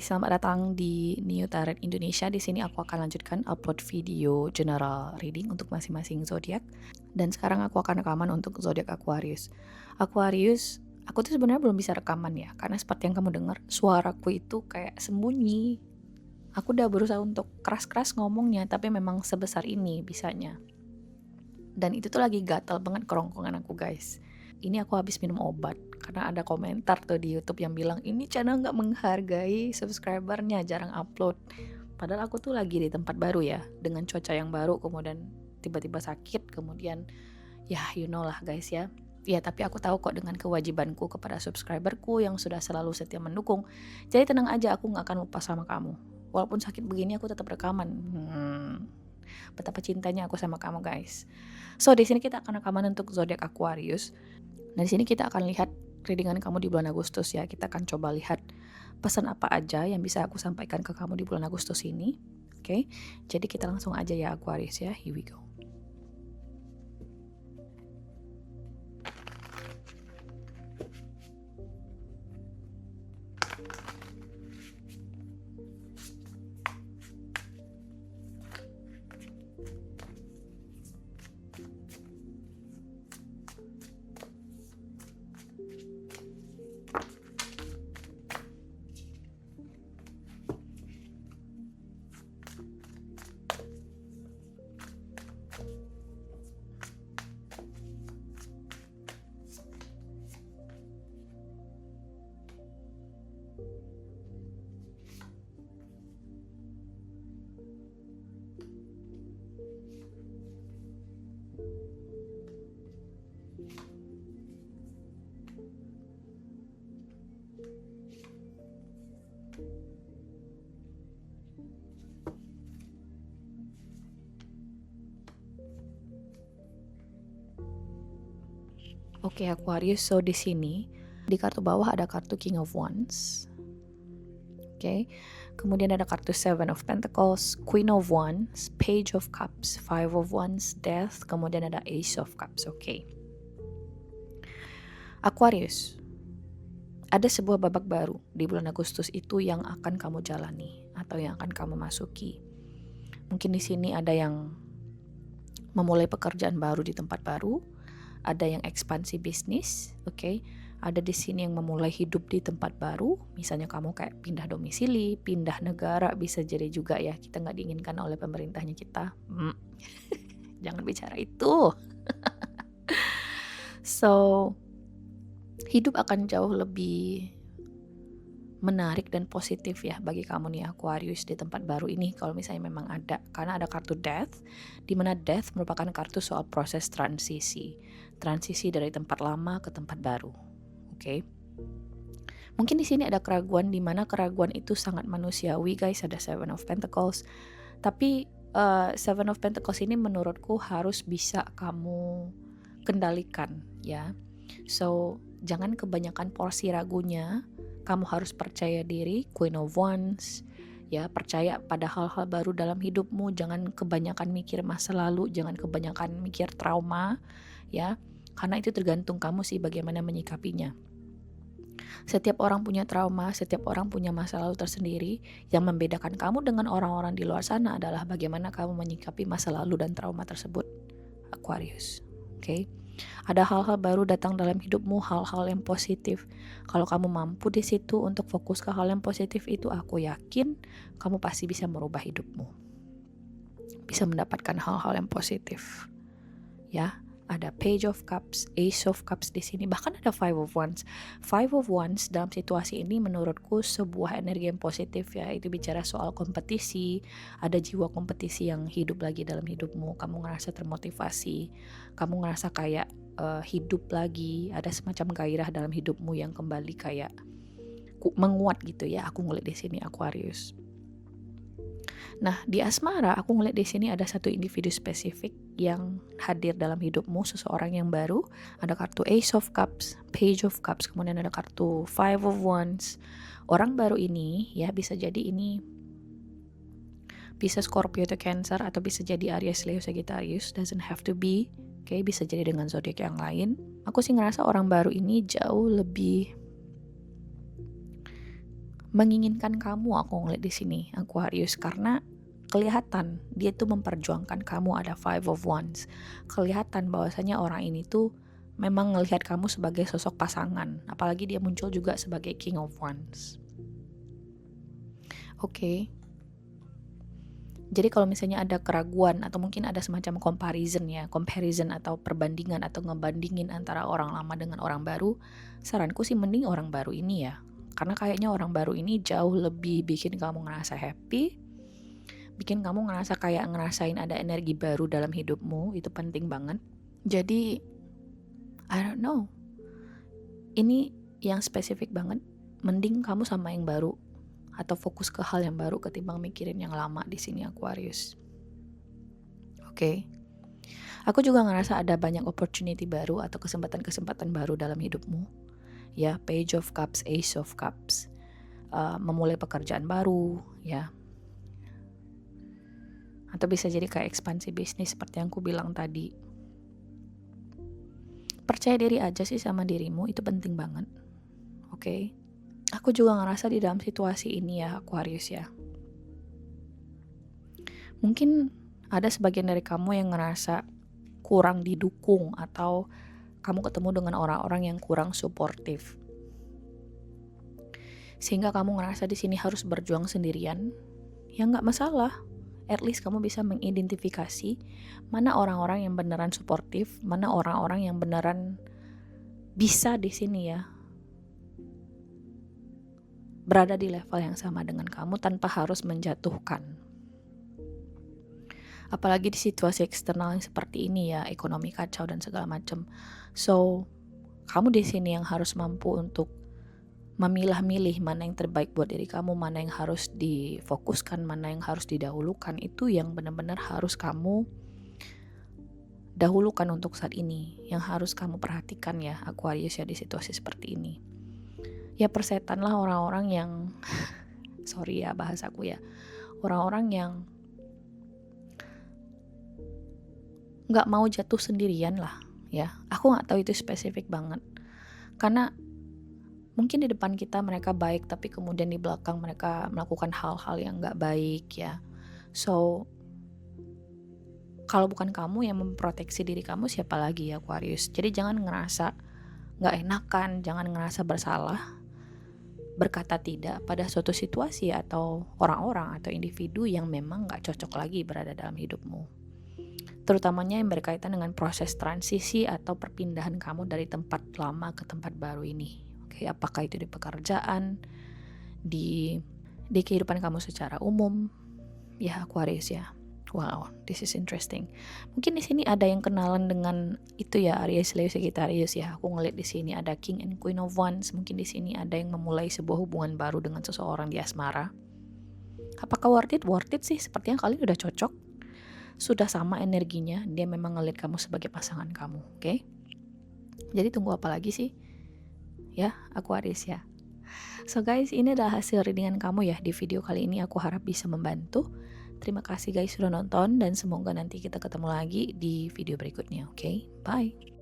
selamat datang di New Tarot Indonesia. Di sini aku akan lanjutkan upload video general reading untuk masing-masing zodiak. Dan sekarang aku akan rekaman untuk zodiak Aquarius. Aquarius, aku tuh sebenarnya belum bisa rekaman ya, karena seperti yang kamu dengar, suaraku itu kayak sembunyi. Aku udah berusaha untuk keras-keras ngomongnya, tapi memang sebesar ini bisanya. Dan itu tuh lagi gatal banget kerongkongan aku, guys. Ini aku habis minum obat karena ada komentar tuh di YouTube yang bilang ini channel nggak menghargai subscribernya, jarang upload. Padahal aku tuh lagi di tempat baru ya, dengan cuaca yang baru, kemudian tiba-tiba sakit, kemudian ya you know lah guys ya. Ya tapi aku tahu kok dengan kewajibanku kepada subscriberku yang sudah selalu setia mendukung. Jadi tenang aja, aku nggak akan lupa sama kamu. Walaupun sakit begini aku tetap rekaman. Betapa cintanya aku sama kamu guys. So di sini kita akan rekaman untuk zodiak Aquarius. Nah di sini kita akan lihat readingan kamu di bulan Agustus ya. Kita akan coba lihat pesan apa aja yang bisa aku sampaikan ke kamu di bulan Agustus ini. Oke, jadi kita langsung aja ya Aquarius ya. Here we go. Oke Aquarius, so di sini di kartu bawah ada kartu King of Wands. Oke, kemudian ada kartu Seven of Pentacles, Queen of Wands, Page of Cups, Five of Wands, Death, kemudian ada Ace of Cups. Oke. Aquarius, ada sebuah babak baru di bulan Agustus itu yang akan kamu jalani atau yang akan kamu masuki. Mungkin di sini ada yang memulai pekerjaan baru di tempat baru, ada yang ekspansi bisnis, oke. Ada di sini yang memulai hidup di tempat baru, misalnya kamu kayak pindah domisili, pindah negara, bisa jadi juga ya. Kita nggak diinginkan oleh pemerintahnya kita. Jangan bicara itu. So, hidup akan jauh lebih menarik dan positif ya bagi kamu nih Aquarius di tempat baru ini kalau misalnya memang ada, karena ada kartu Death, di mana Death merupakan kartu soal proses transisi dari tempat lama ke tempat baru. Oke. Mungkin di sini ada keraguan, di mana keraguan itu sangat manusiawi guys. Ada Seven of Pentacles, tapi Seven of Pentacles ini menurutku harus bisa kamu kendalikan ya. So jangan kebanyakan porsi ragunya. Kamu harus percaya diri, Queen of Wands, ya, percaya pada hal-hal baru dalam hidupmu. Jangan kebanyakan mikir masa lalu, jangan kebanyakan mikir trauma, ya, karena itu tergantung kamu sih bagaimana menyikapinya. Setiap orang punya trauma, setiap orang punya masa lalu tersendiri. Yang membedakan kamu dengan orang-orang di luar sana adalah bagaimana kamu menyikapi masa lalu dan trauma tersebut, Aquarius. Oke. Ada hal-hal baru datang dalam hidupmu, hal-hal yang positif. Kalau kamu mampu di situ untuk fokus ke hal yang positif itu, aku yakin kamu pasti bisa merubah hidupmu. Bisa mendapatkan hal-hal yang positif. Ya, ada Page of Cups, Ace of Cups di sini, bahkan ada Five of Wands. Five of Wands dalam situasi ini menurutku sebuah energi yang positif ya. Itu bicara soal kompetisi, ada jiwa kompetisi yang hidup lagi dalam hidupmu. Kamu ngerasa termotivasi, kamu ngerasa kayak hidup lagi, ada semacam gairah dalam hidupmu yang kembali kayak menguat gitu ya. Aku ngeliat di sini Aquarius. Nah, di asmara aku ngeliat di sini ada satu individu spesifik yang hadir dalam hidupmu, seseorang yang baru. Ada kartu Ace of Cups, Page of Cups, kemudian ada kartu Five of Wands. Orang baru ini ya bisa jadi ini bisa Scorpio atau Cancer, atau bisa jadi Aries, Leo, Sagittarius, doesn't have to be. Oke, bisa jadi dengan zodiak yang lain. Aku sih ngerasa orang baru ini jauh lebih menginginkan kamu, aku ngeliat di sini Aquarius, karena kelihatan dia tuh memperjuangkan kamu. Ada Five of Wands. Kelihatan bahwasanya orang ini tuh memang ngelihat kamu sebagai sosok pasangan, apalagi dia muncul juga sebagai King of Wands. Oke. Jadi kalau misalnya ada keraguan atau mungkin ada semacam comparison atau perbandingan atau ngebandingin antara orang lama dengan orang baru, saranku sih mending orang baru ini ya. Karena kayaknya orang baru ini jauh lebih bikin kamu ngerasa happy, bikin kamu ngerasa kayak ngerasain ada energi baru dalam hidupmu, itu penting banget. Jadi, I don't know, ini yang spesifik banget, mending kamu sama yang baru atau fokus ke hal yang baru ketimbang mikirin yang lama di sini Aquarius. Oke. Aku juga ngerasa ada banyak opportunity baru atau kesempatan-kesempatan baru dalam hidupmu. Ya, Page of Cups, Ace of Cups. Memulai pekerjaan baru, ya. Atau bisa jadi kayak ekspansi bisnis seperti yang aku bilang tadi. Percaya diri aja sih sama dirimu, itu penting banget. Oke. Aku juga ngerasa di dalam situasi ini ya Aquarius ya. Mungkin ada sebagian dari kamu yang ngerasa kurang didukung atau kamu ketemu dengan orang-orang yang kurang suportif. Sehingga kamu ngerasa di sini harus berjuang sendirian. Ya nggak masalah. At least kamu bisa mengidentifikasi mana orang-orang yang beneran suportif, mana orang-orang yang beneran bisa di sini ya berada di level yang sama dengan kamu tanpa harus menjatuhkan. Apalagi di situasi eksternal yang seperti ini ya, ekonomi kacau dan segala macam. So, kamu di sini yang harus mampu untuk memilah-milih mana yang terbaik buat diri kamu, mana yang harus difokuskan, mana yang harus didahulukan. Itu yang benar-benar harus kamu dahulukan untuk saat ini, yang harus kamu perhatikan ya Aquarius ya di situasi seperti ini. Ya persetanlah orang-orang yang sorry ya bahasaku ya, orang-orang yang nggak mau jatuh sendirian lah ya. Aku nggak tahu itu spesifik banget, karena mungkin di depan kita mereka baik, tapi kemudian di belakang mereka melakukan hal-hal yang nggak baik ya. So kalau bukan kamu yang memproteksi diri kamu, siapa lagi ya Aquarius. Jadi jangan ngerasa nggak enakan, jangan ngerasa bersalah berkata tidak pada suatu situasi atau orang-orang atau individu yang memang gak cocok lagi berada dalam hidupmu. Terutamanya yang berkaitan dengan proses transisi atau perpindahan kamu dari tempat lama ke tempat baru ini. Oke, apakah itu di pekerjaan, di kehidupan kamu secara umum, ya Aquarius ya. Wow, this is interesting. Mungkin di sini ada yang kenalan dengan itu ya, Aries, Leo, Sagittarius ya. Aku ngeliat di sini ada King and Queen of Wands. Mungkin di sini ada yang memulai sebuah hubungan baru dengan seseorang di asmara. Apakah worth it? Worth it sih. Sepertinya kalian udah cocok. Sudah sama energinya. Dia memang ngeliat kamu sebagai pasangan kamu. Oke? Jadi tunggu apa lagi sih? Ya, Aquarius ya. So guys, ini adalah hasil readingan kamu ya di video kali ini. Aku harap bisa membantu. Terima kasih guys sudah nonton dan semoga nanti kita ketemu lagi di video berikutnya. Oke? Bye.